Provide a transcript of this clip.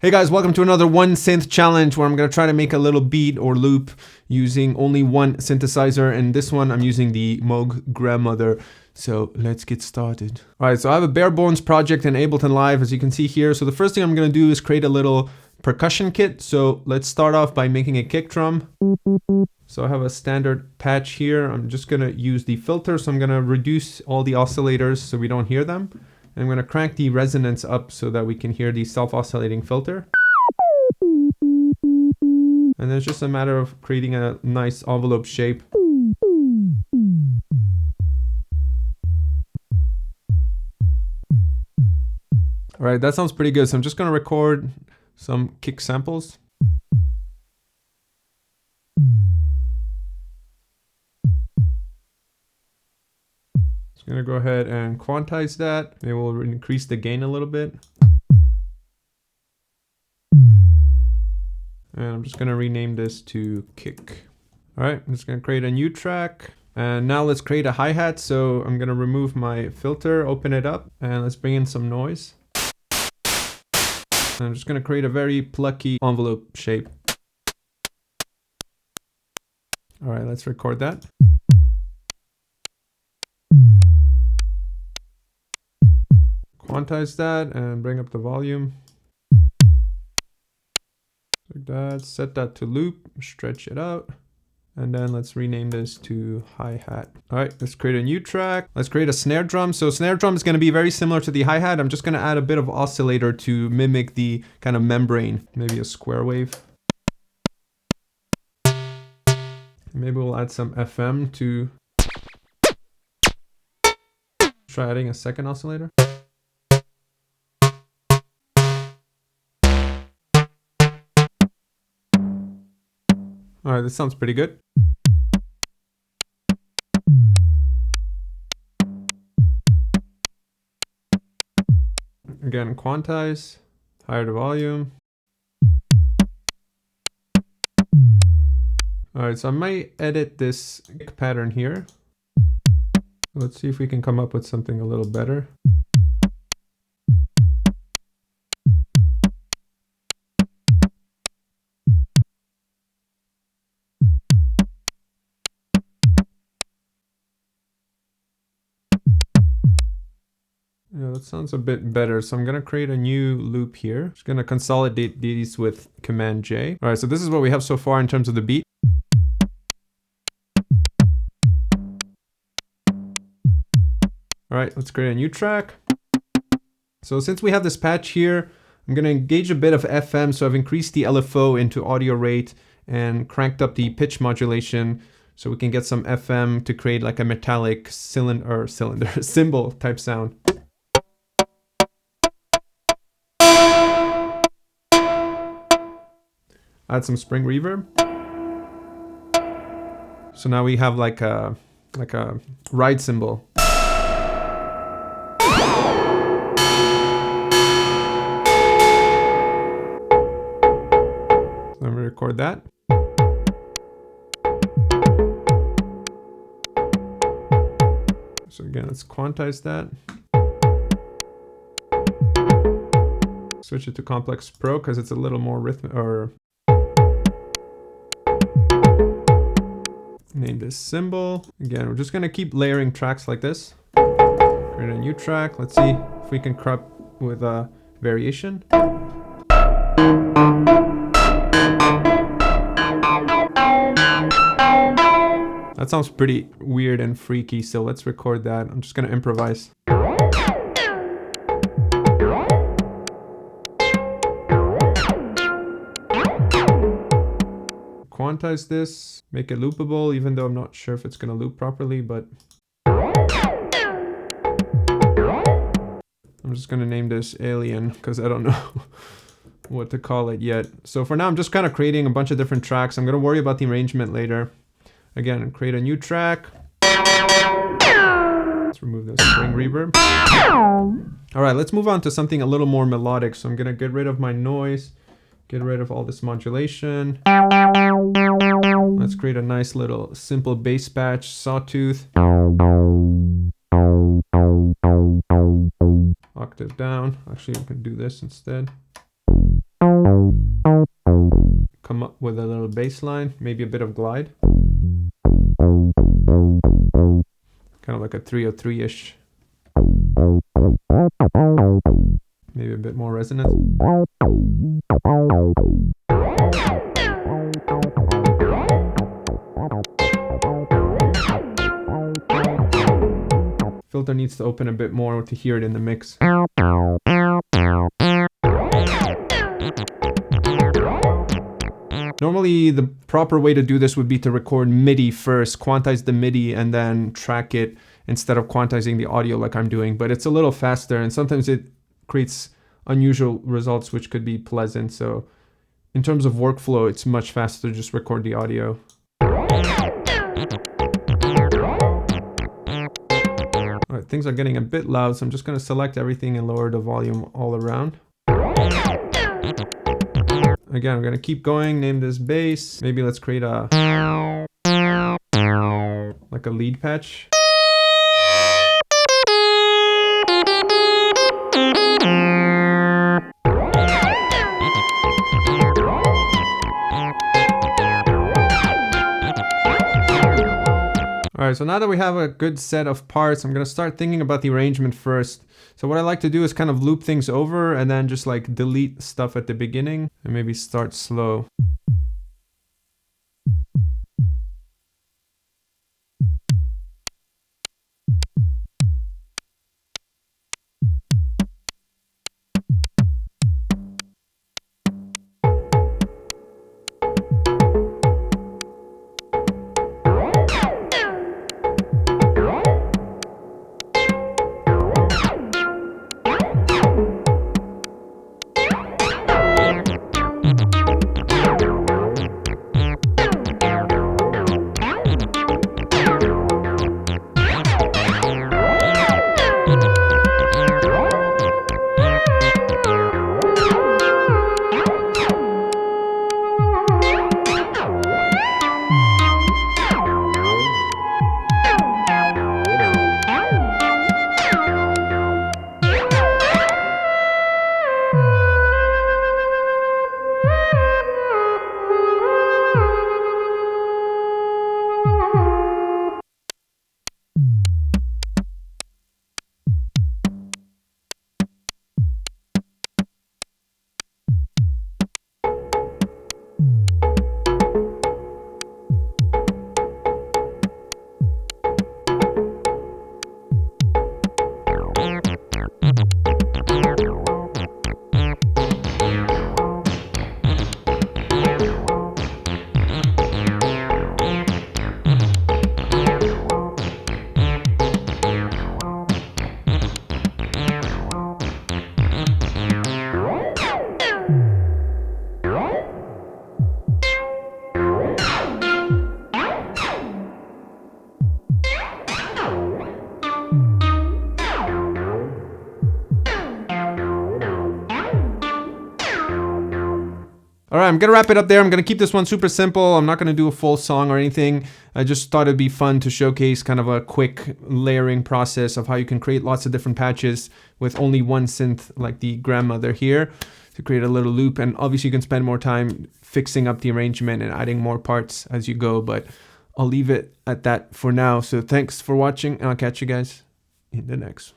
Hey guys, welcome to another one synth challenge where I'm going to try to make a little beat or loop using only one synthesizer, and this one I'm using the Moog Grandmother. So let's get started. Alright, so I have a bare bones project in Ableton Live, as you can see here. So the first thing I'm going to do is create a little percussion kit. So let's start off by making a kick drum. So I have a standard patch here. I'm just going to use the filter, so I'm going to reduce all the oscillators so we don't hear them. I'm going to crank the resonance up so that we can hear the self-oscillating filter. And then it's just a matter of creating a nice envelope shape. Alright, that sounds pretty good. So I'm just going to record some kick samples. I'm going to go ahead and quantize that. Maybe we'll increase the gain a little bit. And I'm just going to rename this to kick. All right, I'm just going to create a new track. And now let's create a hi-hat. So I'm going to remove my filter, open it up, and let's bring in some noise. And I'm just going to create a very plucky envelope shape. All right, let's record that. Quantize that and bring up the volume. Like that, set that to loop, stretch it out. And then let's rename this to hi-hat. All right, let's create a new track. Let's create a snare drum. So snare drum is going to be very similar to the hi-hat. I'm just going to add a bit of oscillator to mimic the kind of membrane, maybe a square wave. Maybe we'll add some FM to try adding a second oscillator. All right, this sounds pretty good. Again, quantize, higher the volume. All right, so I might edit this pattern here. Let's see if we can come up with something a little better. Yeah, that sounds a bit better. So I'm going to create a new loop here. Just going to consolidate these with Command J. All right, so this is what we have so far in terms of the beat. All right, let's create a new track. So since we have this patch here, I'm going to engage a bit of FM. So I've increased the LFO into audio rate and cranked up the pitch modulation so we can get some FM to create like a metallic cymbal type sound. Add some spring reverb. So now we have like a ride cymbal. So let me record that. So again, let's quantize that. Switch it to Complex Pro because it's a little more rhythmic, or name this Cymbal. Again, we're just going to keep layering tracks like this. Create a new track. Let's see if we can crop with a variation. That sounds pretty weird and freaky, so let's record that. I'm just going to improvise. Quantize this, make it loopable, even though I'm not sure if it's going to loop properly, but I'm just going to name this Alien because I don't know what to call it yet. So for now, I'm just kind of creating a bunch of different tracks. I'm going to worry about the arrangement later. Again, create a new track. Let's remove this spring reverb. All right, let's move on to something a little more melodic. So I'm going to get rid of my noise. Get rid of all this modulation. Let's create a nice little simple bass patch, sawtooth. Octave down. Actually, we can do this instead. Come up with a little bass line, maybe a bit of glide. Kind of like a 303-ish. Maybe a bit more resonance. Filter needs to open a bit more to hear it in the mix. Normally, the proper way to do this would be to record MIDI first, quantize the MIDI, and then track it instead of quantizing the audio like I'm doing. But it's a little faster, and sometimes it creates unusual results, which could be pleasant. So in terms of workflow, it's much faster to just record the audio. All right, things are getting a bit loud, so I'm just going to select everything and lower the volume all around. Again, I'm going to keep going, name this bass. Maybe let's create a like a lead patch. All right, so now that we have a good set of parts, I'm gonna start thinking about the arrangement first. So what I like to do is kind of loop things over and then just like delete stuff at the beginning and maybe start slow. All right, I'm gonna wrap it up there. I'm gonna keep this one super simple. I'm not gonna do a full song or anything. I just thought it'd be fun to showcase kind of a quick layering process of how you can create lots of different patches with only one synth like the Grandmother here to create a little loop. And obviously you can spend more time fixing up the arrangement and adding more parts as you go, but I'll leave it at that for now. So thanks for watching and I'll catch you guys in the next.